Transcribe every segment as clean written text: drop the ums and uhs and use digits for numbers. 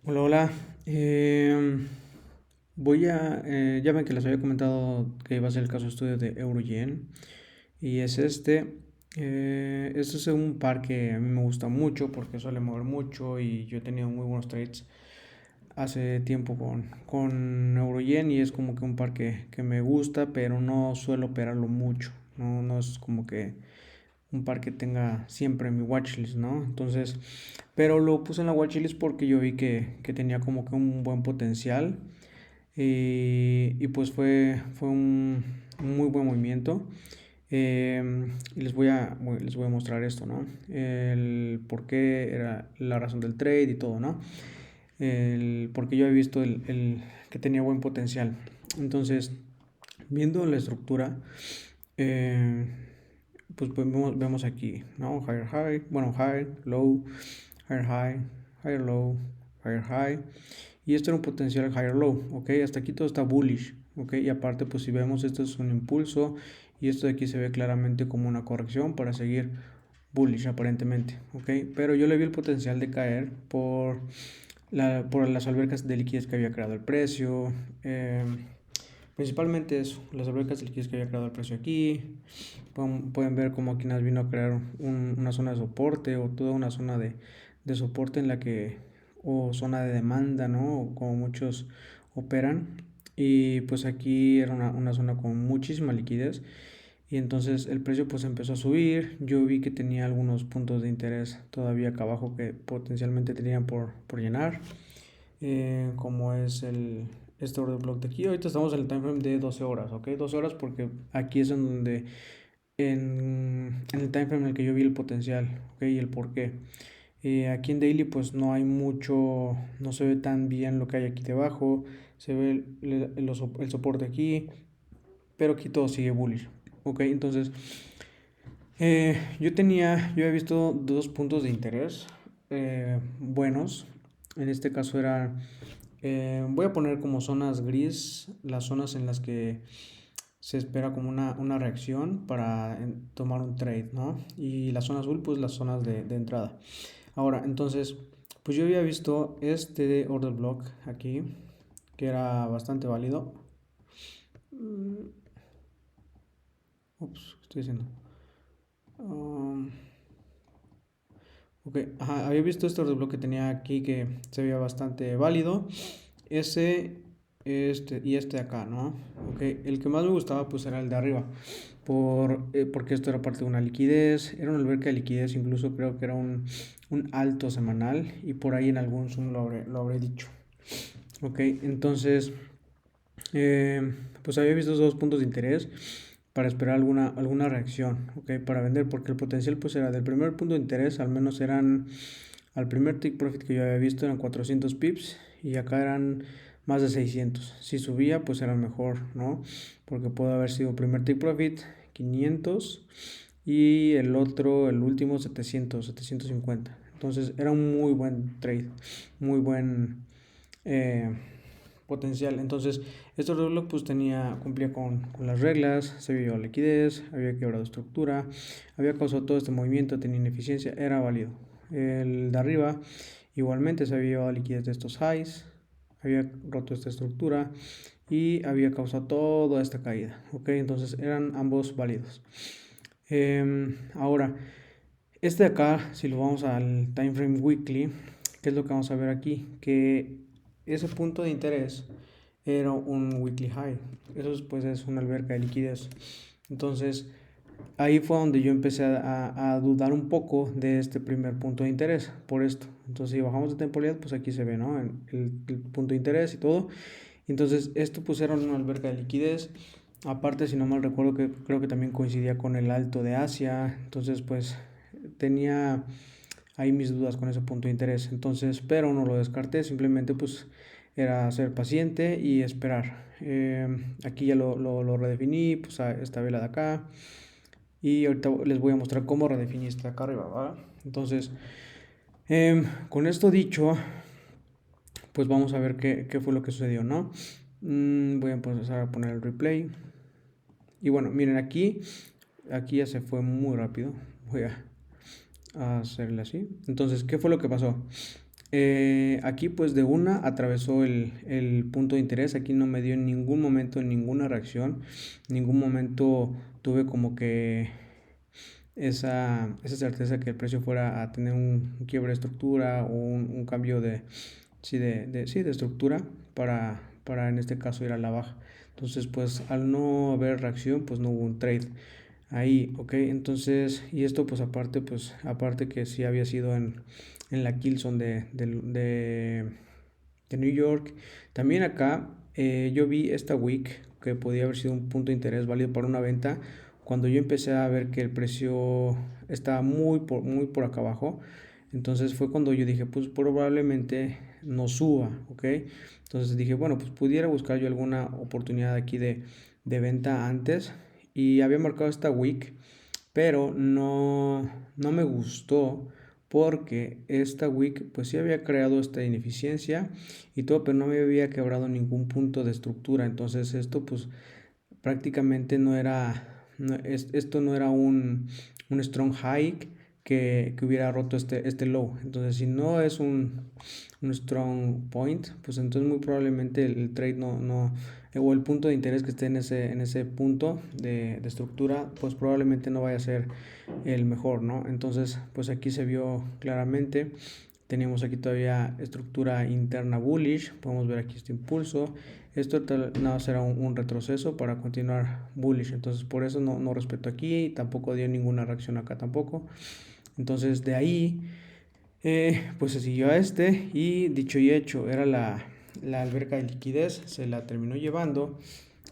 Hola, hola. Ya ven que les había comentado que iba a ser el caso de estudio de Eurogen. Y es este. Este es un par que a mí me gusta mucho porque suele mover mucho y yo he tenido muy buenos trades hace tiempo con Eurogen y es como que un par que me gusta, pero no suelo operarlo mucho. No es como que un par que tenga siempre en mi watchlist, ¿no? Entonces, pero lo puse en la watchlist porque yo vi que tenía como que un buen potencial y pues fue un muy buen movimiento. Y les voy a mostrar esto, ¿no? El por qué era la razón del trade y todo, ¿no? Porque yo he visto que tenía buen potencial. Entonces, viendo la estructura, eh, pues vemos aquí, ¿no? Higher high, bueno, high, low, higher high, higher low, higher high. Y esto era un potencial higher low, ¿ok? Hasta aquí todo está bullish, ¿ok? Y aparte, pues si vemos, esto es un impulso y esto de aquí se ve claramente como una corrección para seguir bullish aparentemente, ¿ok? Pero yo le vi el potencial de caer por las albercas de liquidez que había creado el precio. eh, Principalmente eso, las albercas de liquidez que había creado el precio aquí. Pueden ver como aquí nos vino a crear una zona de soporte o toda una zona de soporte en la que, o zona de demanda, ¿no? O como muchos operan. Y pues aquí era una zona con muchísima liquidez. Y entonces el precio pues empezó a subir. Yo vi que tenía algunos puntos de interés todavía acá abajo que potencialmente tenían por llenar. Como es este order block de aquí. Ahorita estamos en el time frame de 12 horas, ¿ok? 12 horas porque aquí es en donde en el time frame en el que yo vi el potencial, ¿ok? Y el por qué. Aquí en daily pues no hay mucho, no se ve tan bien lo que hay aquí debajo, se ve el soporte aquí, pero aquí todo sigue bullish, ¿ok? Entonces yo he visto dos puntos de interés buenos. En este caso era, voy a poner como zonas gris las zonas en las que se espera como una reacción para tomar un trade, ¿no? Y la zona azul, pues las zonas de entrada. Ahora, entonces, pues yo había visto este order block aquí, que era bastante válido. Mm, Ups, ¿qué estoy haciendo? Um, ok, ajá, había visto este order block que tenía aquí que se veía bastante válido. Ese, este y este de acá, ¿no? Ok, el que más me gustaba pues era el de arriba, porque esto era parte de una liquidez, era una alberca de liquidez, incluso creo que era un alto semanal y por ahí en algún Zoom lo habré dicho. Ok, entonces, pues había visto esos dos puntos de interés para esperar alguna reacción, ok, para vender, porque el potencial pues era del primer punto de interés, al menos eran, al primer take profit que yo había visto eran 400 pips y acá eran más de 600. Si subía pues era mejor, ¿no? Porque puede haber sido primer take profit 500 y el otro, el último 750. Entonces era un muy buen trade, muy buen eh, potencial. Entonces, este reloj pues cumplía con las reglas, se había llevado liquidez, había quebrado estructura, había causado todo este movimiento, tenía ineficiencia, era válido. El de arriba igualmente se había llevado liquidez de estos highs, había roto esta estructura y había causado toda esta caída. Ok, entonces eran ambos válidos. Ahora, este de acá, si lo vamos al time frame weekly, ¿qué es lo que vamos a ver aquí? Que ese punto de interés era un weekly high. Eso pues es una alberca de liquidez. Entonces, ahí fue donde yo empecé a dudar un poco de este primer punto de interés por esto. Entonces, si bajamos de temporalidad, pues aquí se ve, ¿no? El punto de interés y todo. Entonces, esto pues era una alberca de liquidez. Aparte, si no mal recuerdo, que creo que también coincidía con el alto de Asia. Entonces, pues tenía ahí mis dudas con ese punto de interés. Entonces, pero no lo descarté, simplemente pues era ser paciente y esperar. Aquí ya lo redefiní, pues a esta vela de acá. Y ahorita les voy a mostrar cómo redefiní esta de acá arriba, ¿va? Entonces, con esto dicho, pues vamos a ver qué fue lo que sucedió, ¿no? Voy a empezar a poner el replay. Y bueno, miren aquí ya se fue muy rápido. Voy a hacerle así. Entonces, ¿qué fue lo que pasó? Aquí pues de una atravesó el punto de interés, aquí no me dio en ningún momento ninguna reacción, en ningún momento tuve como que esa certeza que el precio fuera a tener un quiebre de estructura o un cambio sí, de estructura para en este caso ir a la baja. Entonces pues al no haber reacción pues no hubo un trade ahí, ok. Entonces, y esto pues aparte que sí había sido en la Kilson de New York. También acá yo vi esta wick que podía haber sido un punto de interés válido para una venta cuando yo empecé a ver que el precio estaba muy por acá abajo. Entonces fue cuando yo dije, pues probablemente no suba, ¿ok? Entonces dije, bueno, pues pudiera buscar yo alguna oportunidad aquí de venta antes. Y había marcado esta wick, pero no me gustó porque esta wick pues sí había creado esta ineficiencia y todo, pero no me había quebrado ningún punto de estructura. Entonces esto pues prácticamente no era, esto no era un strong high que hubiera roto este low. Entonces si no es un strong point, pues entonces muy probablemente el trade o el punto de interés que esté en ese punto de estructura, pues probablemente no vaya a ser el mejor, ¿no? Entonces, pues aquí se vio claramente. Tenemos aquí todavía estructura interna bullish. Podemos ver aquí este impulso. Esto nada será un retroceso para continuar bullish. Entonces, por eso no respeto aquí. Tampoco dio ninguna reacción acá tampoco. Entonces, de ahí, pues se siguió a este. Y dicho y hecho, era la alberca de liquidez. Se la terminó llevando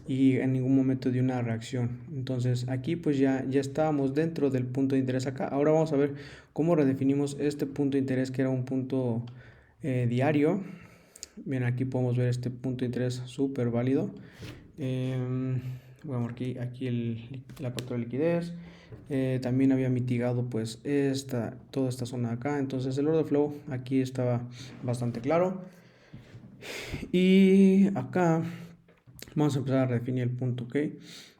y en ningún momento dio una reacción. Entonces aquí pues ya estábamos dentro del punto de interés acá. Ahora vamos a ver cómo redefinimos este punto de interés que era un punto diario. Bien, aquí podemos ver este punto de interés súper válido. Bueno, aquí la captura de liquidez. También había mitigado pues toda esta zona de acá. Entonces el order flow aquí estaba bastante claro. Y acá vamos a empezar a redefinir el punto, ¿ok?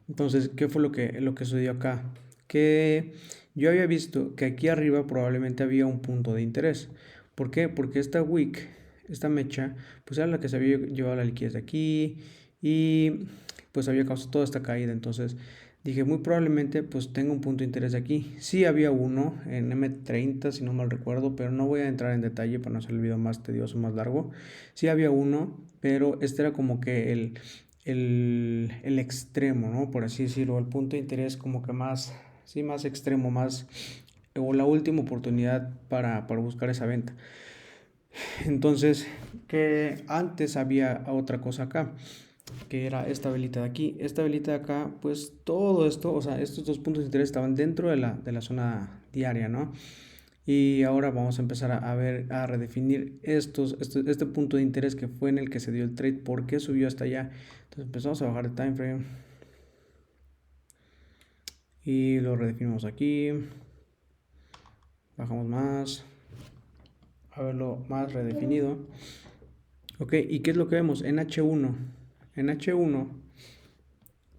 Entonces, ¿qué fue lo que sucedió acá? Que yo había visto que aquí arriba probablemente había un punto de interés. ¿Por qué? Porque esta wick, esta mecha, pues era la que se había llevado la liquidez de aquí y pues había causado toda esta caída. Entonces dije, muy probablemente pues tenga un punto de interés de aquí. Sí había uno en M30, si no mal recuerdo, pero no voy a entrar en detalle para no hacer el video más tedioso, más largo. Sí había uno, pero este era como que el extremo, ¿no? Por así decirlo, el punto de interés como que más, sí, más extremo, o la última oportunidad para buscar esa venta. Entonces, que antes había otra cosa acá, que era esta velita de aquí. Esta velita de acá, pues todo esto, o sea, estos dos puntos de interés estaban dentro de la zona diaria, ¿no? Y ahora vamos a empezar a redefinir este punto de interés que fue en el que se dio el trade, por qué subió hasta allá. Entonces empezamos a bajar el time frame y lo redefinimos aquí. Bajamos más, a verlo más redefinido. Ok, ¿y qué es lo que vemos? En H1. En H1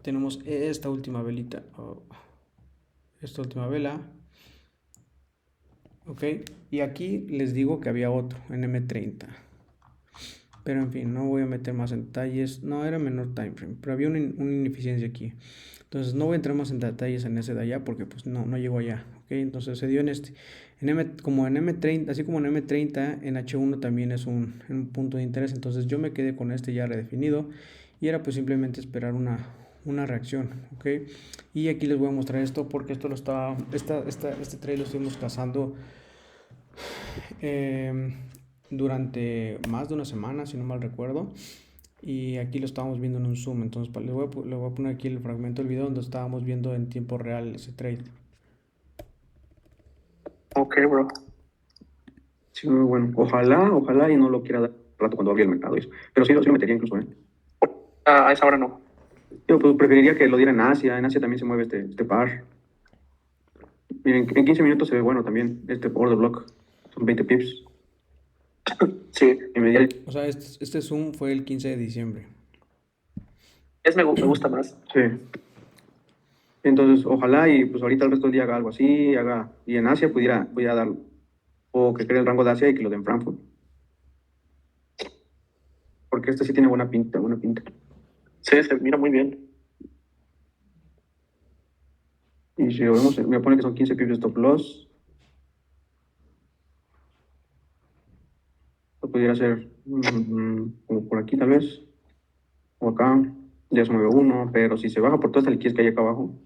tenemos esta última velita. Esta última vela. Ok, y aquí les digo que había otro en M30. Pero en fin, no voy a meter más en detalles. No, era menor time frame, pero había una ineficiencia aquí. Entonces no voy a entrar más en detalles en ese de allá porque pues no llegó allá. ¿Ok? Entonces se dio en este. Como en M30, así como en M30, en H1 también es un punto de interés. Entonces yo me quedé con este ya redefinido. Y era pues simplemente esperar una reacción. ¿Ok? Y aquí les voy a mostrar esto porque esto este trade lo estuvimos cazando durante más de una semana, si no mal recuerdo. Y aquí lo estábamos viendo en un zoom. Entonces le voy a poner aquí el fragmento del video donde estábamos viendo en tiempo real ese trade. Ok, bro. Sí, muy bueno. Ojalá y no lo quiera dar rato cuando abrí el mercado. Eso. Pero sí, sí lo metería incluso, ¿eh? A esa hora no. Yo pues, preferiría que lo diera en Asia. En Asia también se mueve este par. Miren, en 15 minutos se ve bueno también este order block. Son 20 pips. Sí. O sea, este zoom fue el 15 de diciembre. Me gusta más. Sí. Entonces, ojalá y pues ahorita el resto del día haga algo así, y en Asia pudiera darlo. O que cree el rango de Asia y que lo den en Frankfurt. porque este sí tiene buena pinta, buena pinta. Sí, se mira muy bien. Y si lo vemos, me pone que son 15 pips de stop loss. Lo pudiera hacer como por aquí tal vez, o acá. Ya se mueve uno, pero si se baja por toda esta liquidez que hay acá abajo,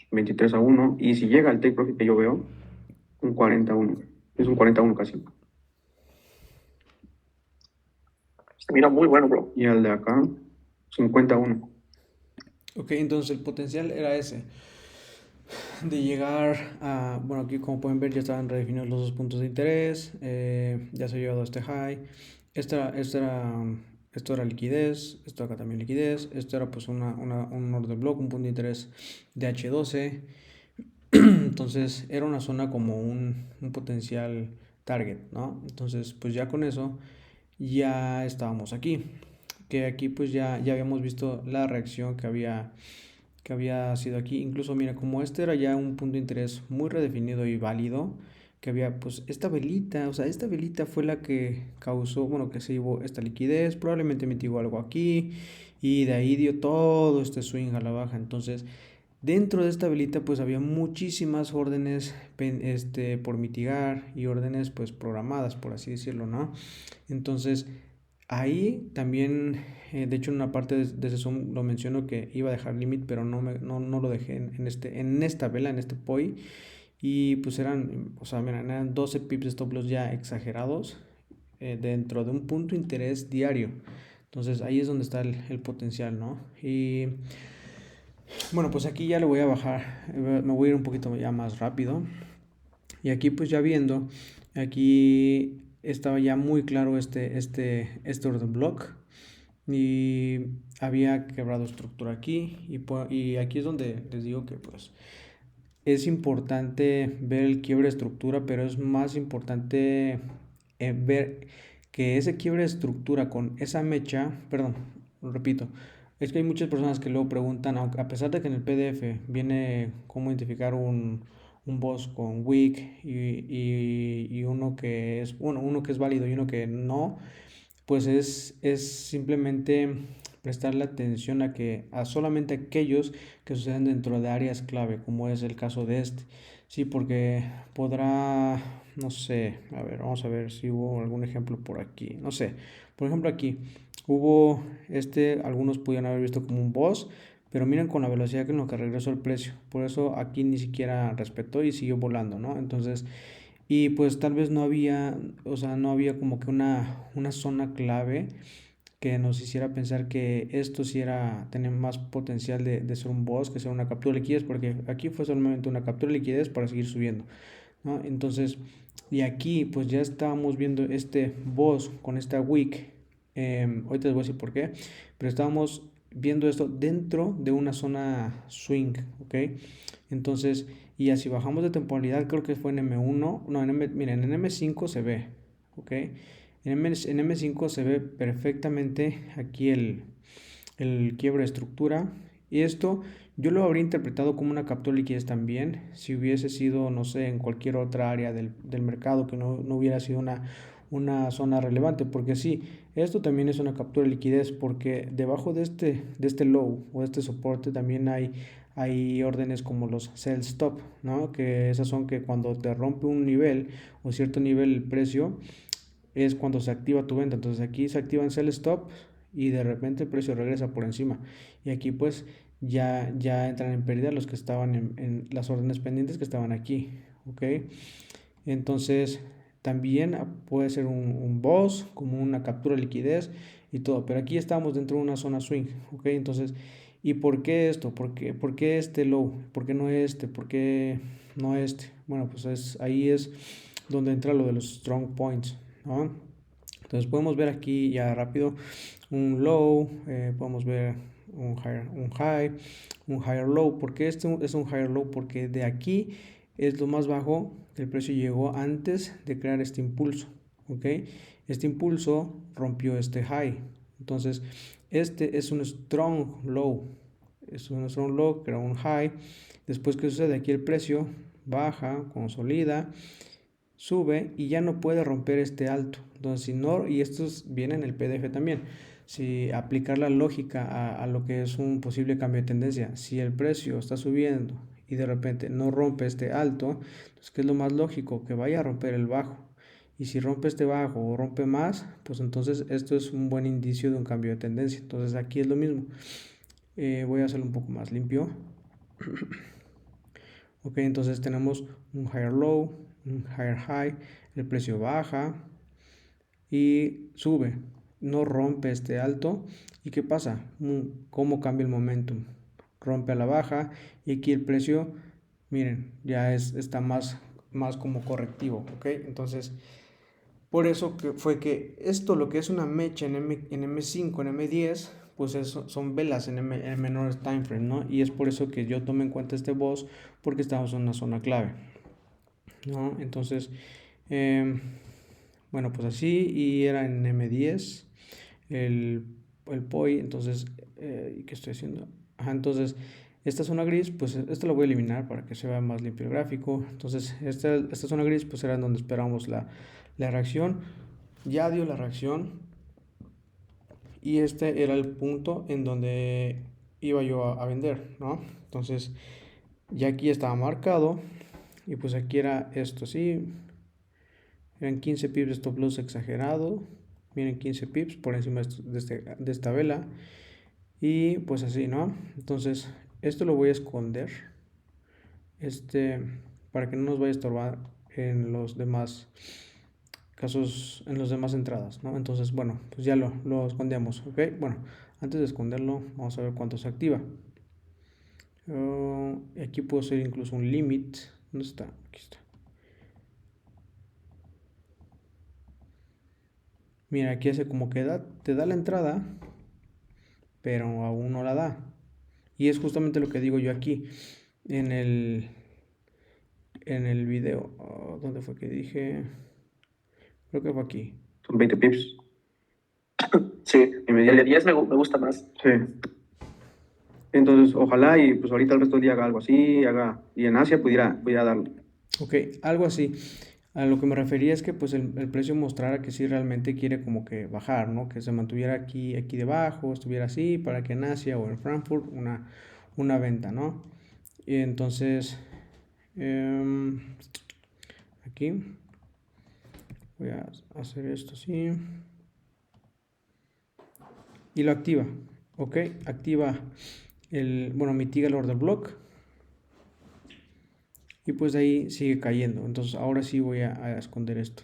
23-1. Y si llega al take profit que yo veo, un 40-1. Es un 40-1 casi. Se mira muy bueno, bro. Y al de acá, 50-1. Ok, entonces el potencial era ese, de llegar a, bueno, aquí como pueden ver ya estaban redefinidos los dos puntos de interés, ya se ha llegado a este high, esto era liquidez, esto acá también liquidez, esto era pues un order block, un punto de interés de H12, entonces era una zona como un potencial target, ¿no? Entonces pues ya con eso ya estábamos aquí, que aquí pues ya habíamos visto la reacción que había sido aquí. Incluso, mira, como este era ya un punto de interés muy redefinido y válido, que había pues esta velita, o sea, esta velita fue la que causó, bueno, que se llevó esta liquidez, probablemente mitigó algo aquí y de ahí dio todo este swing a la baja. Entonces, dentro de esta velita pues había muchísimas órdenes por mitigar y órdenes pues programadas, por así decirlo, ¿no? Entonces, ahí también, de hecho en una parte de ese Zoom lo menciono que iba a dejar limit, pero no lo dejé en esta vela, en este POI. Y pues eran, o sea, miren, eran 12 pips de stop loss ya exagerados dentro de un punto de interés diario. Entonces ahí es donde está el potencial, ¿no? Y bueno, pues aquí ya le voy a bajar, me voy a ir un poquito ya más rápido. Y aquí pues ya viendo, aquí estaba ya muy claro este order block y había quebrado estructura aquí y aquí es donde les digo que pues es importante ver el quiebre de estructura, pero es más importante ver que ese quiebre de estructura con esa mecha, perdón, lo repito, es que hay muchas personas que luego preguntan, a pesar de que en el PDF viene cómo identificar un boss con wick y uno que es, bueno, uno que es válido y uno que no, pues es simplemente prestarle atención a solamente aquellos que suceden dentro de áreas clave, como es el caso de este. Sí, porque podrá, no sé, a ver, vamos a ver si hubo algún ejemplo por aquí. No sé, por ejemplo aquí hubo algunos pudieron haber visto como un boss, pero miren con la velocidad con lo que regresó el precio. Por eso aquí ni siquiera respetó y siguió volando, ¿no? Entonces, y pues tal vez no había, o sea, no había como que una zona clave que nos hiciera pensar que esto sí era, tener más potencial de ser un boss que ser una captura de liquidez, porque aquí fue solamente una captura de liquidez para seguir subiendo, ¿no? Entonces, y aquí pues ya estábamos viendo este boss con esta wick, ahorita les voy a decir por qué, pero estábamos viendo esto dentro de una zona swing, ¿ok? Entonces, y así bajamos de temporalidad, creo que fue en M1, no, miren, en M5 se ve, ¿ok? En M5 se ve perfectamente aquí el quiebre de estructura. Y esto yo lo habría interpretado como una captura de liquidez también, si hubiese sido, no sé, en cualquier otra área del mercado que no hubiera sido una zona relevante. Porque sí, esto también es una captura de liquidez, porque debajo de este low o de este soporte también hay órdenes como los sell stop, ¿no? Que esas son que cuando te rompe un nivel o cierto nivel el precio, es cuando se activa tu venta. Entonces aquí se activa en sell stop y de repente el precio regresa por encima. Y aquí pues ya entran en pérdida los que estaban en las órdenes pendientes que estaban aquí. ¿Ok? Entonces también puede ser un boss, como una captura de liquidez y todo. Pero aquí estamos dentro de una zona swing. ¿Ok? Entonces, ¿y por qué esto? ¿Por qué este low? ¿Por qué no este? ¿Por qué no este? Bueno, pues ahí es donde entra lo de los strong points, ¿no? Entonces podemos ver aquí ya rápido un low, podemos ver un higher low. ¿Por qué este es un higher low? Porque de aquí es lo más bajo que el precio llegó antes de crear este impulso, ¿ok? Este impulso rompió este high. Entonces, este es un strong low. Es un strong low, crea un high. Después, ¿qué sucede? Aquí el precio baja, consolida sube y ya no puede romper este alto. Entonces, si no, y esto viene en el PDF también, si aplicar la lógica a lo que es un posible cambio de tendencia, si el precio está subiendo y de repente no rompe este alto, entonces, ¿qué es lo más lógico? Que vaya a romper el bajo. Y si rompe este bajo o rompe más, pues entonces esto es un buen indicio de un cambio de tendencia. Entonces aquí es lo mismo. Voy a hacerlo un poco más limpio. Ok, entonces tenemos un higher low, un higher high, el precio baja y sube, no rompe este alto. ¿Y qué pasa? ¿Cómo cambia el momentum? Rompe a la baja y aquí el precio, miren, ya está más como correctivo, ok. Entonces, por eso que fue que esto, lo que es una mecha en M5, en M10, pues son velas en menores time frame, ¿no? Y es por eso que yo tomé en cuenta este boss, porque estamos en una zona clave, ¿no? Entonces, eh, bueno, pues así, y era en M10, el, el POI, entonces, ¿qué estoy haciendo? Ajá, entonces, esta zona gris, pues esta la voy a eliminar para que se vea más limpio el gráfico. Entonces, esta zona gris, pues era donde esperamos la reacción. Ya dio la reacción y este era el punto en donde iba yo a vender, ¿no? Entonces, ya aquí estaba marcado y pues aquí era esto, ¿sí? Eran 15 pips de stop loss exagerado. Miren, 15 pips por encima de esta vela. Y pues así, ¿no? Entonces, esto lo voy a esconder. Para que no nos vaya a estorbar en los demás casos, en las demás entradas, ¿no? Entonces, bueno, pues ya lo escondemos, ¿ok? Bueno, antes de esconderlo, vamos a ver cuánto se activa. Aquí puedo hacer incluso un limit. ¿Dónde está? Aquí está. Mira, aquí hace como que te da la entrada, pero aún no la da. Y es justamente lo que digo yo aquí en el video. ¿Dónde fue que dije? Creo que fue aquí. Son 20 pips. Sí, el de 10 me gusta más. Sí. Entonces, ojalá y pues ahorita el resto del día haga algo así, y en Asia pudiera darlo. Ok, algo así. A lo que me refería es que pues el precio mostrara que sí realmente quiere como que bajar, ¿no? Que se mantuviera aquí debajo, estuviera así, para que en Asia o en Frankfurt una venta, ¿no? Y entonces, aquí voy a hacer esto así. Y lo activa, ¿ok? Activa mitiga el order block. Y pues de ahí sigue cayendo. Entonces ahora sí voy a esconder esto.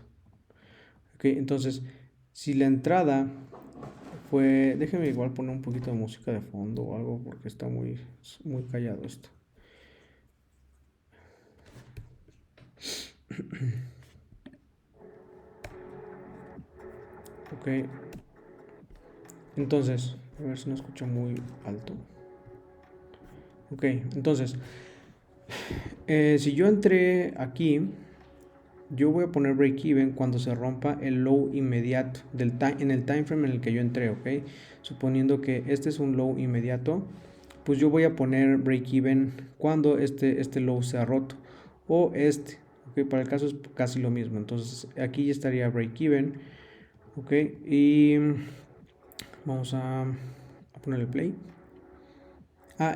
Ok, entonces si la entrada fue... Déjenme igual poner un poquito de música de fondo o algo porque está muy callado esto. Ok. Entonces, a ver si no escucho muy alto. Ok, entonces, si yo entré aquí, yo voy a poner break even cuando se rompa el low inmediato en el time frame en el que yo entré, ok. Suponiendo que este es un low inmediato, pues yo voy a poner break even cuando este low sea roto, o ok. Para el caso es casi lo mismo. Entonces aquí ya estaría break even, ok. Y vamos a ponerle play.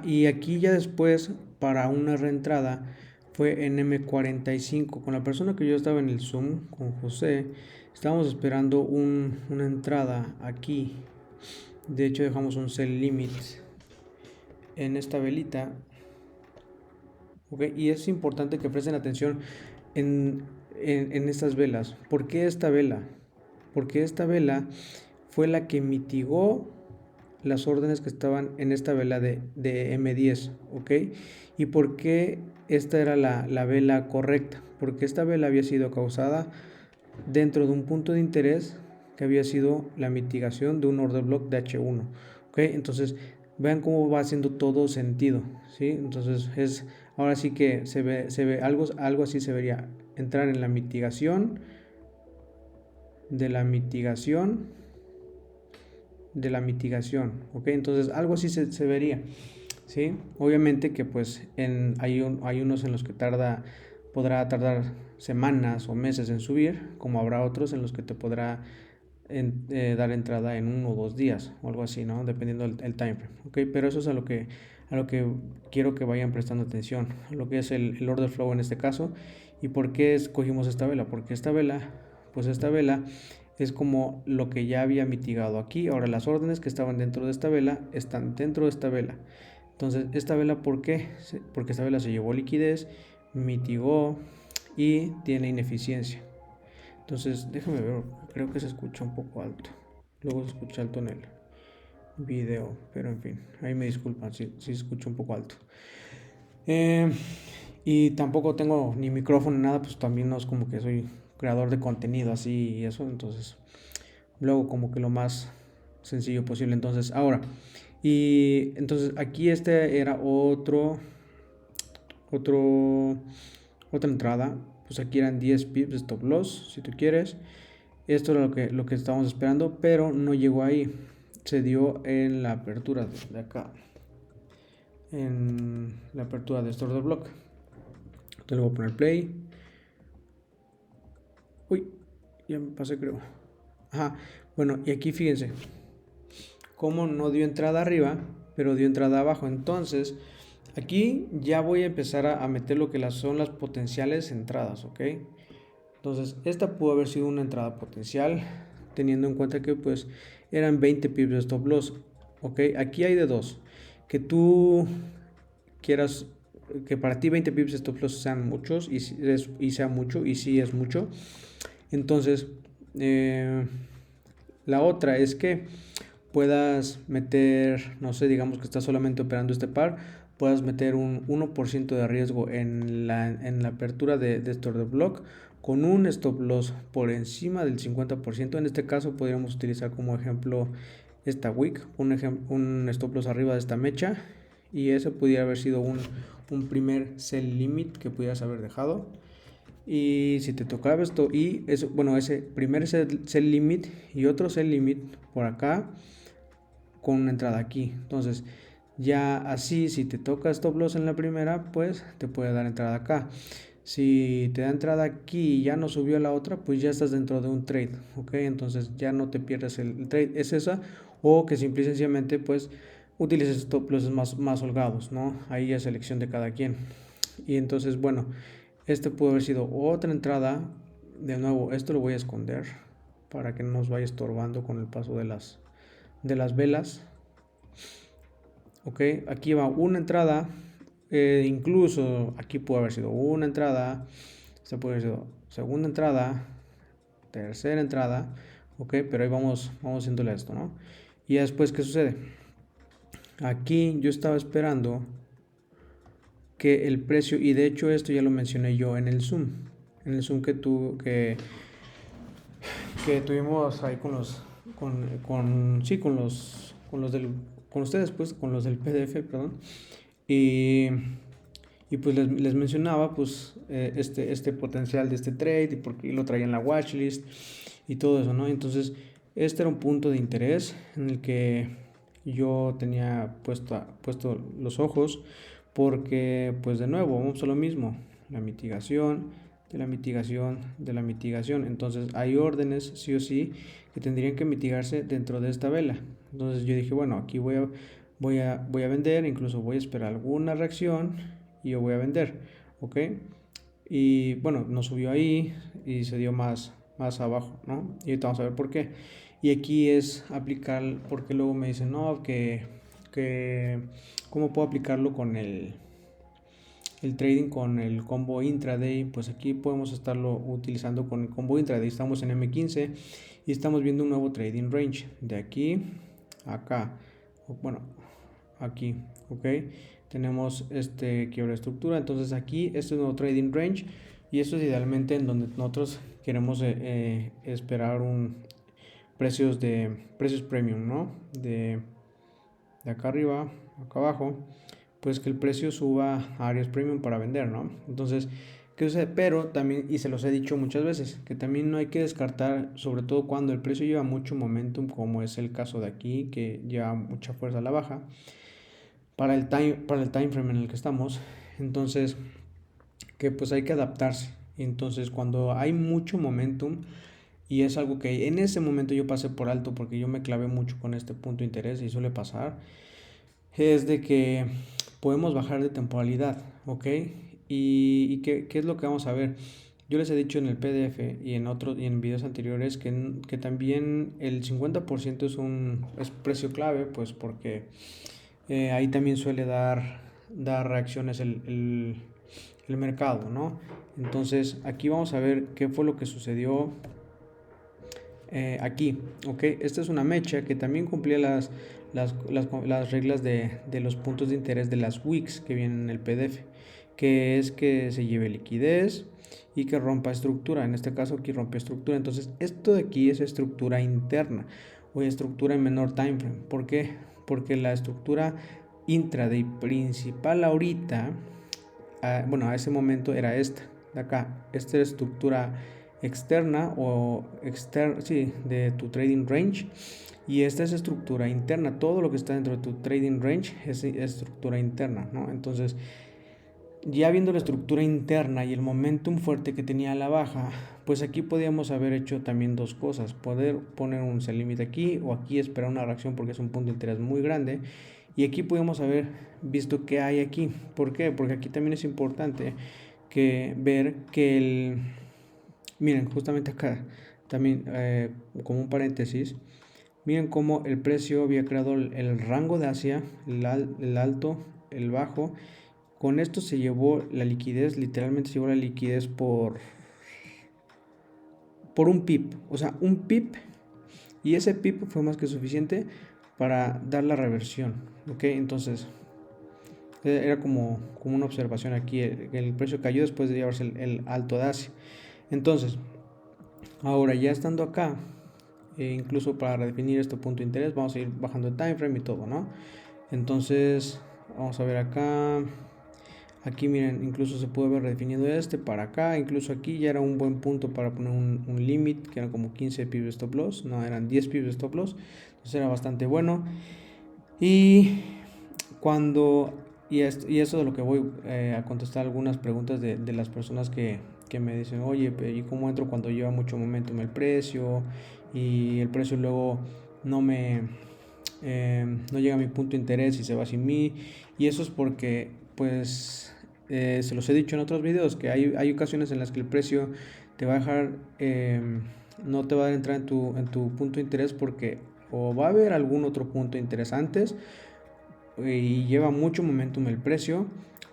Y aquí ya después, para una reentrada, fue en M45. Con la persona que yo estaba en el Zoom, con José, estábamos esperando una entrada aquí. De hecho, dejamos un sell limit en esta velita. Okay, y es importante que presten atención en estas velas. ¿Por qué esta vela? Porque esta vela fue la que mitigó las órdenes que estaban en esta vela de M10, ¿ok? ¿Y por qué esta era la vela correcta? Porque esta vela había sido causada dentro de un punto de interés que había sido la mitigación de un order block de H1, ¿ok? Entonces, vean cómo va haciendo todo sentido, ¿sí? Entonces, ahora sí que se ve algo así se vería entrar en la mitigación de la mitigación ¿ok? Entonces algo así se vería, ¿sí? Obviamente que pues hay unos en los que tarda podrá tardar semanas o meses en subir, como habrá otros en los que te podrá dar entrada en 1 o 2 días o algo así, ¿no? Dependiendo el time frame, ¿ok? Pero eso es a lo que quiero que vayan prestando atención, a lo que es el order flow en este caso. ¿Y por qué escogimos esta vela? Porque esta vela, pues esta vela es como lo que ya había mitigado aquí. Ahora las órdenes que estaban dentro de esta vela están dentro de esta vela. Entonces, esta vela, ¿por qué? Porque esta vela se llevó liquidez, mitigó y tiene ineficiencia. Entonces, déjame ver, creo que se escucha un poco alto. Luego se escucha alto en el video, pero en fin, ahí me disculpan si se escucha un poco alto. Y tampoco tengo ni micrófono ni nada, pues también no es como que soy creador de contenido así y eso, entonces luego como que lo más sencillo posible. Entonces, ahora, y entonces aquí este era otra entrada, pues aquí eran 10 pips de stop loss, si tú quieres. Esto era lo que estábamos esperando, pero no llegó ahí. Se dio en la apertura de acá. En la apertura de este order block. Entonces le voy a poner play. Uy, ya me pasé creo. Ajá, bueno, y aquí fíjense. Como no dio entrada arriba, pero dio entrada abajo. Entonces, aquí ya voy a empezar a meter lo que son las potenciales entradas, ¿ok? Entonces, esta pudo haber sido una entrada potencial, teniendo en cuenta que pues eran 20 pips de stop loss, ¿ok? Aquí hay de dos, que tú quieras, que para ti 20 pips de stop loss sean muchos y sea mucho, y sí es mucho. Entonces, la otra es que puedas meter, no sé, digamos que estás solamente operando este par, puedas meter un 1% de riesgo en la apertura de este order block con un stop loss por encima del 50%. En este caso podríamos utilizar como ejemplo esta wick, un stop loss arriba de esta mecha, y ese pudiera haber sido un primer sell limit que pudieras haber dejado. Y si te tocaba esto, y eso, bueno, ese primer sell limit y otro sell limit por acá con una entrada aquí. Entonces, ya así, si te toca stop loss en la primera, pues te puede dar entrada acá. Si te da entrada aquí y ya no subió a la otra, pues ya estás dentro de un trade, ¿ok? Entonces ya no te pierdes el trade, es esa, o que simple y sencillamente, pues, utilices stop losses más holgados, ¿no? Ahí es elección de cada quien. Y entonces, bueno, este pudo haber sido otra entrada. De nuevo, esto lo voy a esconder para que no nos vaya estorbando con el paso de las velas. Ok, aquí va una entrada. Incluso aquí puede haber sido una entrada. Esta puede haber sido segunda entrada, tercera entrada. Ok, pero ahí vamos haciéndole esto, ¿no? Y después, ¿qué sucede? Aquí yo estaba esperando que el precio, y de hecho esto ya lo mencioné yo en el Zoom que tuvimos ahí con ustedes, pues, con los del PDF, perdón. Y, y pues les mencionaba pues este potencial de este trade y porque lo traía en la watchlist y todo eso, ¿no? Entonces, este era un punto de interés en el que yo tenía puesto los ojos porque, pues de nuevo, vamos a lo mismo, la mitigación, de la mitigación, de la mitigación. Entonces hay órdenes, sí o sí, que tendrían que mitigarse dentro de esta vela. Entonces yo dije, bueno, aquí voy a vender, incluso voy a esperar alguna reacción y yo voy a vender, ¿ok? Y bueno, nos subió ahí y se dio más abajo, ¿no? Y ahorita vamos a ver por qué. Y aquí es aplicar, porque luego me dicen, no, que ¿cómo puedo aplicarlo con el trading con el combo intraday? Pues aquí podemos estarlo utilizando con el combo intraday. Estamos en M15 y estamos viendo un nuevo trading range de aquí a acá, bueno, aquí, ok. Tenemos este quiebre de estructura, entonces aquí este es un nuevo trading range y esto es idealmente en donde nosotros queremos esperar precios premium, ¿no? De acá arriba, acá abajo, pues que el precio suba a áreas premium para vender, ¿no? Entonces, ¿qué sucede? Pero también, y se los he dicho muchas veces, que también no hay que descartar, sobre todo cuando el precio lleva mucho momentum, como es el caso de aquí, que lleva mucha fuerza a la baja, para el time frame en el que estamos. Entonces, que pues hay que adaptarse. Entonces cuando hay mucho momentum, y es algo que en ese momento yo pasé por alto porque yo me clavé mucho con este punto de interés y suele pasar, es de que podemos bajar de temporalidad, ¿ok? ¿Y qué es lo que vamos a ver? Yo les he dicho en el PDF y en otros y en videos anteriores que también el 50% es precio clave, pues porque ahí también suele dar reacciones el mercado, ¿no? Entonces aquí vamos a ver qué fue lo que sucedió aquí, ¿ok? Esta es una mecha que también cumplía las reglas de los puntos de interés de las wicks que vienen en el PDF, que es que se lleve liquidez y que rompa estructura. En este caso aquí rompe estructura. Entonces esto de aquí es estructura interna o estructura en menor time frame. ¿Por qué? Porque la estructura intraday principal ahorita, bueno, a ese momento era esta de acá. Esta es estructura externa o externa, sí, de tu trading range, y esta es estructura interna. Todo lo que está dentro de tu trading range es estructura interna, ¿no? Entonces, ya viendo la estructura interna y el momentum fuerte que tenía a la baja, pues aquí podíamos haber hecho también dos cosas: poder poner un sell limit aquí o aquí esperar una reacción porque es un punto de interés muy grande, y aquí podemos haber visto qué hay aquí. ¿Por qué? Porque aquí también es importante que ver que miren, justamente acá también, como un paréntesis, miren cómo el precio había creado el rango de Asia, el alto, el bajo. Con esto se llevó la liquidez, literalmente se llevó la liquidez por un pip, o sea, un pip, y ese pip fue más que suficiente para dar la reversión, ¿ok? Entonces, era como una observación aquí. El precio cayó después de llevarse el alto de Asia. Entonces, ahora ya estando acá, incluso para redefinir este punto de interés, vamos a ir bajando el time frame y todo, ¿no? Entonces, vamos a ver acá. Aquí miren, incluso se puede ver redefiniendo este para acá. Incluso aquí ya era un buen punto para poner un limit, que eran como 15 pips de stop loss. No, eran 10 pips de stop loss. Entonces era bastante bueno. Y cuando, y eso de lo que voy a contestar algunas preguntas de las personas que me dicen: oye, ¿y cómo entro cuando lleva mucho momento en el precio? Y el precio luego no me no llega a mi punto de interés y se va sin mí. Y eso es porque, pues, se los he dicho en otros videos, que hay ocasiones en las que el precio te va a dejar, no te va a dar entrar en tu punto de interés, porque o va a haber algún otro punto de interés antes y lleva mucho momentum el precio,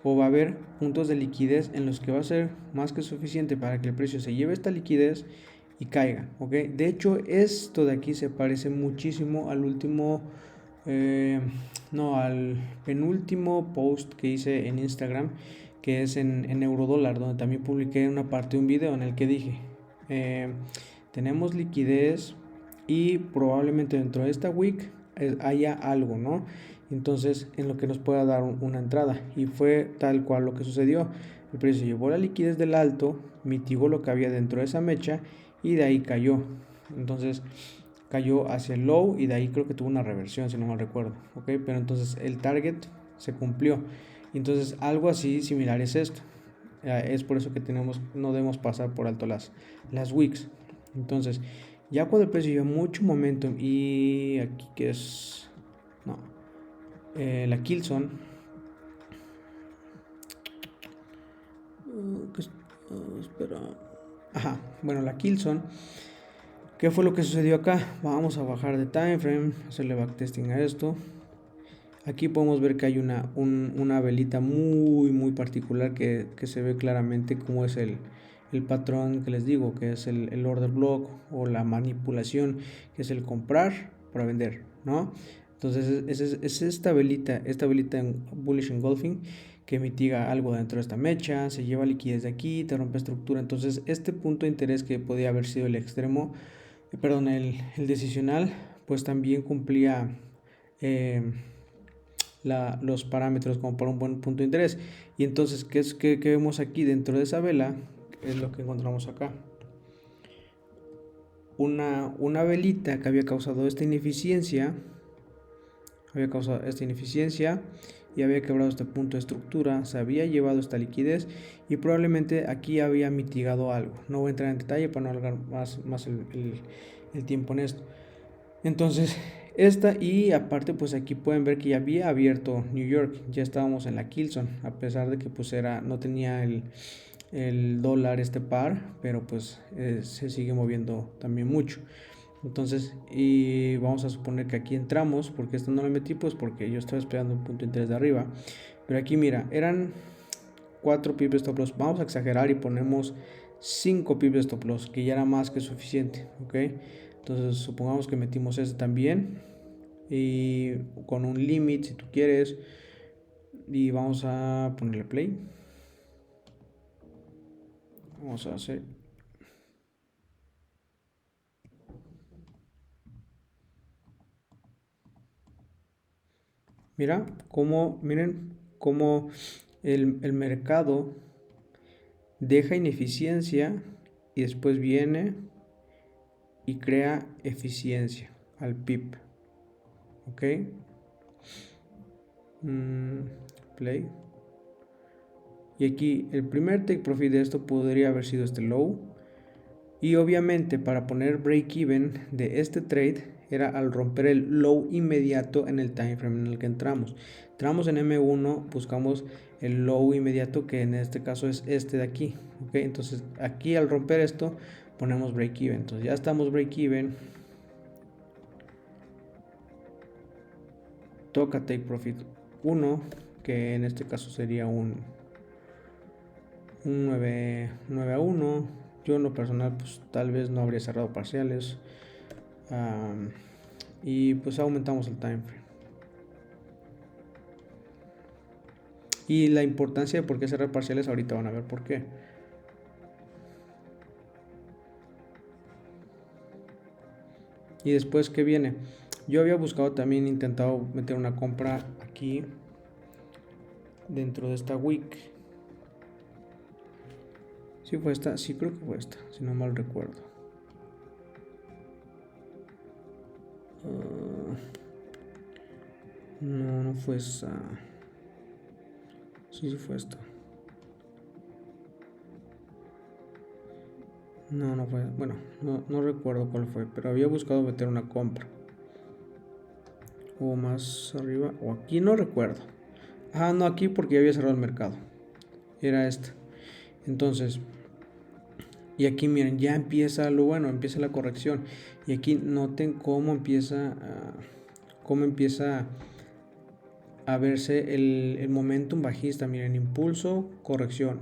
o va a haber puntos de liquidez en los que va a ser más que suficiente para que el precio se lleve esta liquidez y caiga, ¿ok? De hecho, esto de aquí se parece muchísimo al último, no, al penúltimo post que hice en Instagram, que es en Eurodólar, donde también publiqué una parte de un video en el que dije, tenemos liquidez y probablemente dentro de esta week haya algo, ¿no? Entonces, en lo que nos pueda dar una entrada. Y fue tal cual lo que sucedió. El precio llevó la liquidez del alto, mitigó lo que había dentro de esa mecha y de ahí cayó. Entonces cayó hacia el low y de ahí creo que tuvo una reversión, si no mal recuerdo, ¿ok? Pero entonces el target se cumplió. Entonces algo así similar es esto. Es por eso que no debemos pasar por alto las wicks. Entonces, ya cuando el precio lleva mucho momentum, y aquí que es, no, la Kilson, espera, ajá, bueno, la Kilson, ¿qué fue lo que sucedió acá? Vamos a bajar de time frame, hacerle backtesting a esto. Aquí podemos ver que hay una velita muy particular que se ve claramente cómo es el patrón que les digo, que es el order block o la manipulación, que es el comprar para vender, ¿no? Entonces es esta velita en bullish engulfing, que mitiga algo dentro de esta mecha, se lleva liquidez de aquí, te rompe estructura. Entonces este punto de interés que podía haber sido el extremo, perdón, el decisional, pues también cumplía los parámetros como para un buen punto de interés. Y entonces, ¿qué vemos aquí dentro de esa vela? Es lo que encontramos acá. Una velita que había causado esta ineficiencia, y había quebrado este punto de estructura, se había llevado esta liquidez y probablemente aquí había mitigado algo. No voy a entrar en detalle para no alargar más el tiempo en esto. Entonces, y aparte pues aquí pueden ver que ya había abierto New York, ya estábamos en la Kilson, a pesar de que pues no tenía el dólar este par, pero pues se sigue moviendo también mucho. Entonces, y vamos a suponer que aquí entramos, porque esto no lo metí pues porque yo estaba esperando un punto de interés de arriba, pero aquí mira, eran 4 pips de stop loss, vamos a exagerar y ponemos 5 pips de stop loss, que ya era más que suficiente, ¿ok? Entonces supongamos que metimos este también y con un limit si tú quieres, y vamos a ponerle play. Vamos a hacer miren cómo el mercado deja ineficiencia y después viene y crea eficiencia al pip, ok. Play, y aquí el primer take profit de esto podría haber sido este low, y obviamente para poner break even de este trade era al romper el low inmediato en el time frame en el que entramos en M1, buscamos el low inmediato, que en este caso es este de aquí, ok. Entonces aquí al romper esto ponemos break even, entonces ya estamos break even, toca take profit 1, que en este caso sería un 9 a 1. Yo en lo personal pues tal vez no habría cerrado parciales, y pues aumentamos el time frame. Y la importancia de por qué cerrar parciales ahorita van a ver por qué. Y después, ¿qué viene? Yo había buscado también, intentado meter una compra aquí dentro de esta wick. ¿Sí fue esta? Sí, creo que fue esta, si no mal recuerdo. No fue esa. Sí fue esta. No fue. Bueno, no recuerdo cuál fue, pero había buscado meter una compra. O más arriba, o aquí, no recuerdo. No, aquí porque ya había cerrado el mercado. Era esta. Entonces, y aquí miren, ya empieza lo bueno, empieza la corrección. Y aquí noten cómo empieza a verse el momentum bajista. Miren, impulso, corrección,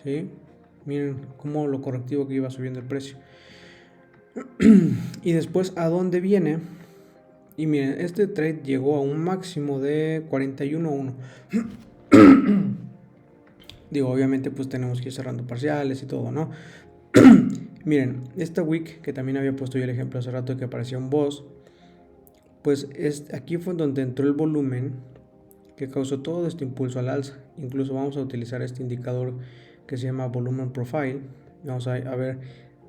¿sí? Miren cómo lo correctivo que iba subiendo el precio. Y después, ¿a dónde viene? Y miren, este trade llegó a un máximo de 41.1. Digo, obviamente pues tenemos que ir cerrando parciales y todo, ¿no? Miren, esta wick que también había puesto yo el ejemplo hace rato, que aparecía un boss, pues aquí fue donde entró el volumen que causó todo este impulso al alza. Incluso vamos a utilizar este indicador que se llama volumen profile. Vamos a ver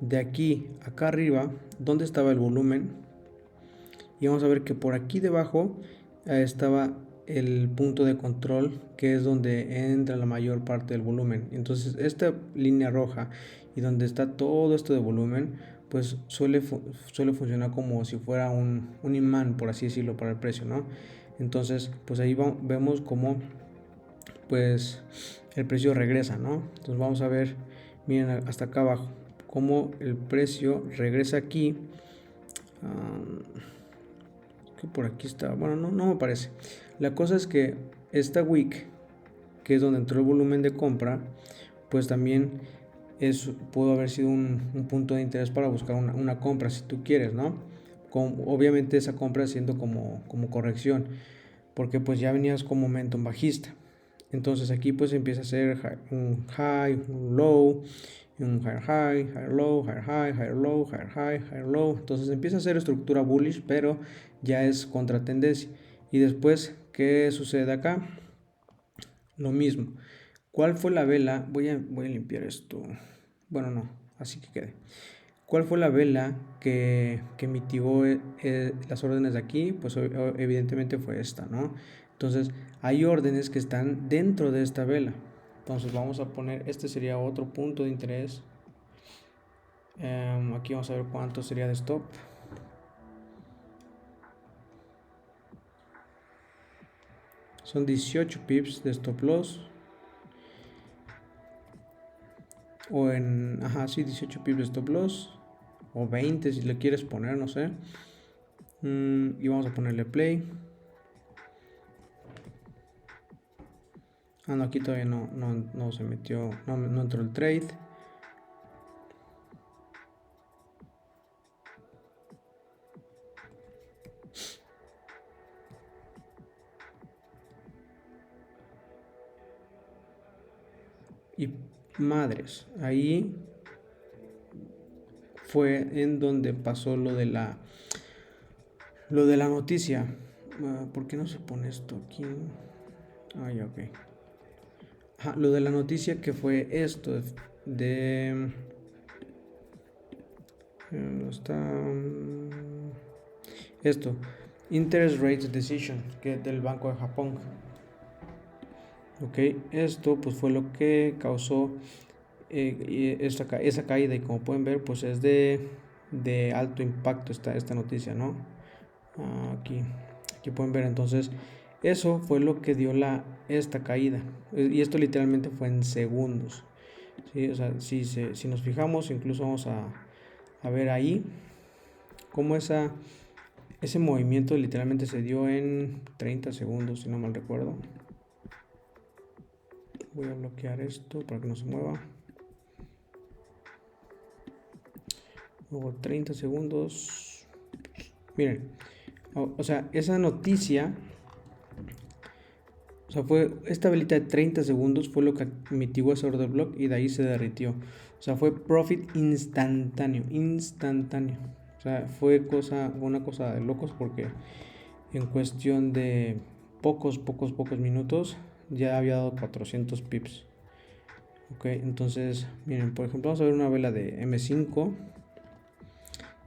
de aquí acá arriba dónde estaba el volumen, y vamos a ver que por aquí debajo estaba el punto de control, que es donde entra la mayor parte del volumen. Entonces esta línea roja y donde está todo esto de volumen, pues suele funcionar como si fuera un imán, por así decirlo, para el precio, ¿no? Entonces pues ahí vemos como pues el precio regresa, ¿no? Entonces vamos a ver, miren hasta acá abajo, como el precio regresa aquí. Que por aquí está, bueno, no me parece. La cosa es que esta wick, que es donde entró el volumen de compra, pues también pudo haber sido un punto de interés para buscar una compra si tú quieres, ¿no? Obviamente esa compra siendo como corrección, porque pues ya venías con momentum bajista. Entonces aquí pues empieza a ser un high, un low, un higher low, higher high, higher low, higher high, higher low. Entonces empieza a ser estructura bullish, pero ya es contra tendencia. Y después, ¿qué sucede acá? Lo mismo. ¿Cuál fue la vela? Voy a limpiar esto. Bueno, no, así que quede. ¿Cuál fue la vela que mitigó las órdenes de aquí? Pues evidentemente fue esta, ¿no? Entonces hay órdenes que están dentro de esta vela. Entonces vamos a poner, este sería otro punto de interés. Aquí vamos a ver cuánto sería de stop. Son 18 pips de stop loss. O en, sí, 18 pips de stop loss. O 20 si le quieres poner, no sé. Y vamos a ponerle play. No, aquí todavía no se metió, no entró el trade. Y madres, ahí fue en donde pasó lo de la noticia. ¿Por qué no se pone esto aquí? Ya, ok. Lo de la noticia que fue esto de esto, Interest Rates Decision, que es del Banco de Japón. Ok, esto pues fue lo que causó esa caída, y como pueden ver pues es de alto impacto esta noticia, ¿no? Aquí pueden ver, entonces eso fue lo que dio esta caída, y esto literalmente fue en segundos, ¿sí? O sea, si nos fijamos, incluso vamos a ver ahí cómo ese movimiento literalmente se dio en 30 segundos, si no mal recuerdo. Voy a bloquear esto para que no se mueva. Luego 30 segundos. Miren, o sea, esa noticia, o sea, fue esta velita de 30 segundos fue lo que mitigó ese order block y de ahí se derritió. O sea, fue profit instantáneo. O sea, fue una cosa de locos, porque en cuestión de pocos minutos ya había dado 400 pips. Ok, entonces, miren, por ejemplo, vamos a ver una vela de M5.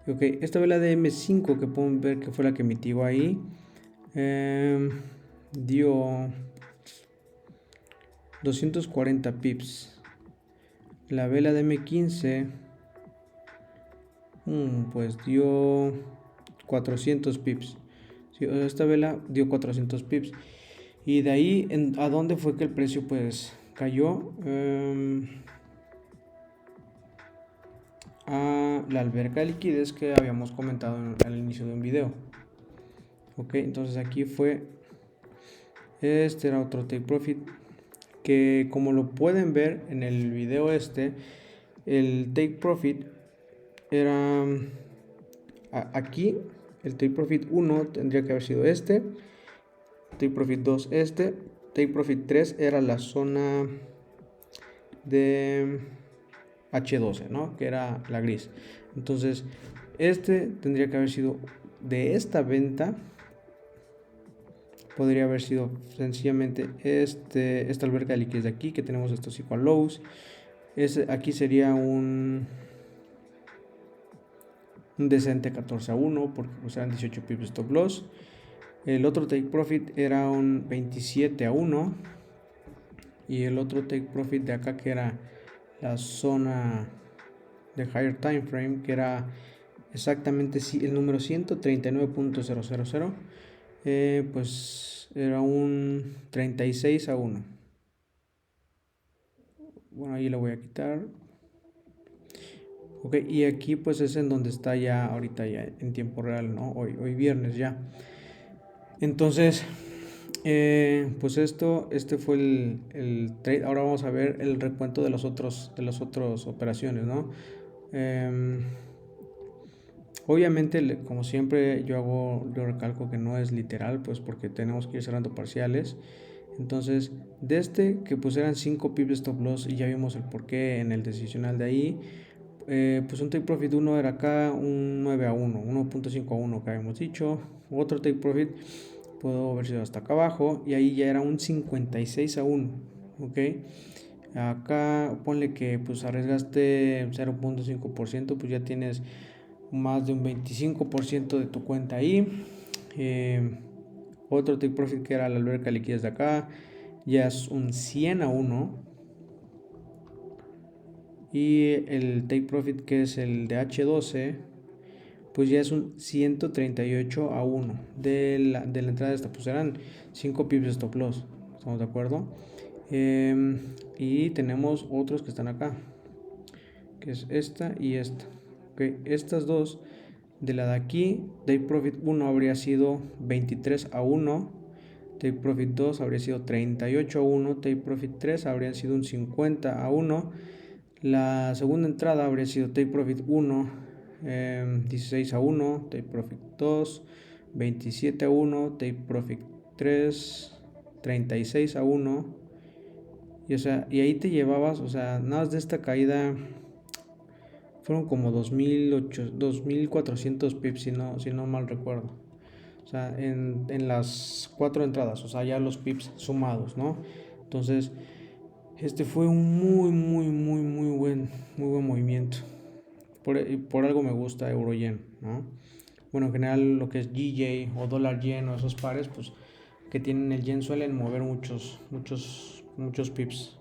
Ok, esta vela de M5 que pueden ver que fue la que mitigó ahí, dio 240 pips. La vela de M15 pues dio 400 pips. Sí, esta vela dio 400 pips. Y de ahí, ¿a dónde fue que el precio pues cayó? A la alberca de liquidez que habíamos comentado al inicio de un video. Ok, entonces aquí fue, este era otro take profit, que como lo pueden ver en el video el take profit era aquí, el take profit 1 tendría que haber sido take profit 2 take profit 3 era la zona de H12, ¿no? Que era la gris. Entonces, tendría que haber sido de esta venta. Podría haber sido sencillamente esta alberca de liquidez de aquí, que tenemos estos equal lows. Aquí sería un decente 14-1, porque pues eran 18 pips stop loss. El otro take profit era un 27-1. Y el otro take profit de acá, que era la zona de higher time frame, que era exactamente el número 139.000, pues era un 36-1. Bueno, ahí lo voy a quitar. Ok, y aquí pues es en donde está ya ahorita, ya en tiempo real, ¿no? Hoy viernes ya. Entonces, pues este fue el trade. Ahora vamos a ver el recuento de las otras operaciones, ¿no? Obviamente, como siempre, yo recalco que no es literal, pues porque tenemos que ir cerrando parciales. Entonces, que pues eran 5 pips stop loss, y ya vimos el porqué en el decisional de ahí. Pues un take profit 1 era acá un 9-1, 1.5-1 que habíamos dicho. Otro take profit pudo haber sido hasta acá abajo, y ahí ya era un 56-1, ok. Acá ponle que pues arriesgaste 0.5%, pues ya tienes más de un 25% de tu cuenta ahí. Otro take profit que era la alberca de liquidez de acá, ya es un 100-1. Y el take profit que es el de H12, pues ya es un 138-1 de la entrada de esta. Pues eran 5 pips de stop loss, ¿estamos de acuerdo? Y tenemos otros que están acá, que es esta y esta. Okay, estas dos, de la de aquí, take profit 1 habría sido 23-1, take profit 2 habría sido 38-1, take profit 3 habría sido un 50-1. La segunda entrada habría sido take profit 1, 16-1, take profit 2, 27-1, take profit 3, 36-1. Y, o sea, y ahí te llevabas, o sea, nada más de esta caída fueron como 2400 pips, si no mal recuerdo. O sea, en las 4 entradas, o sea, ya los pips sumados, ¿no? Entonces, este fue un muy buen movimiento. Por algo me gusta Euro-Yen, ¿no? Bueno, en general lo que es GJ o dólar yen o esos pares, pues que tienen el yen suelen mover muchos pips.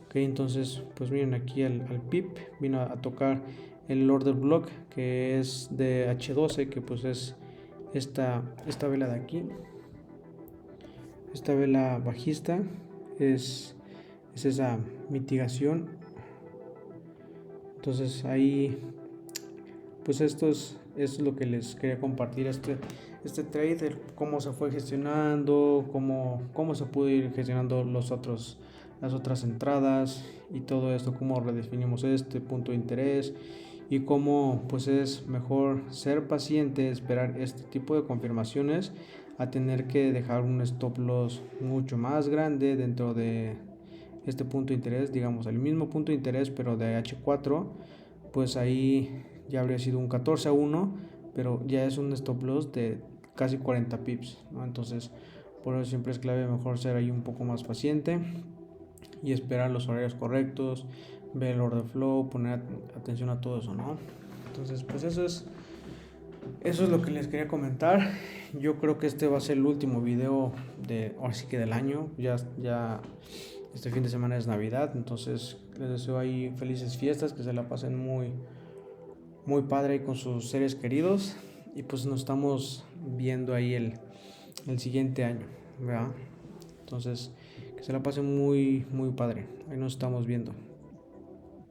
Ok, entonces, pues miren aquí al pip, vino a tocar el order block que es de H12, que pues es esta vela de aquí. Esta vela bajista es esa mitigación. Entonces ahí, pues esto es lo que les quería compartir, este trade, cómo se fue gestionando, cómo se pudo ir gestionando las otras entradas y todo esto, cómo redefinimos este punto de interés y cómo pues es mejor ser paciente, esperar este tipo de confirmaciones a tener que dejar un stop loss mucho más grande dentro de este punto de interés, digamos el mismo punto de interés pero de H4, pues ahí ya habría sido un 14-1, pero ya es un stop loss de casi 40 pips, ¿no? Entonces por eso siempre es clave mejor ser ahí un poco más paciente y esperar los horarios correctos, ver el order flow, poner atención a todo eso, ¿no? Entonces pues eso es lo que les quería comentar. Yo creo que este va a ser el último video ahora sí que del año. Ya este fin de semana es Navidad, entonces les deseo ahí felices fiestas, que se la pasen muy padre ahí con sus seres queridos y pues nos estamos viendo ahí el siguiente año, ¿verdad? Entonces que se la pasen muy padre. Ahí nos estamos viendo.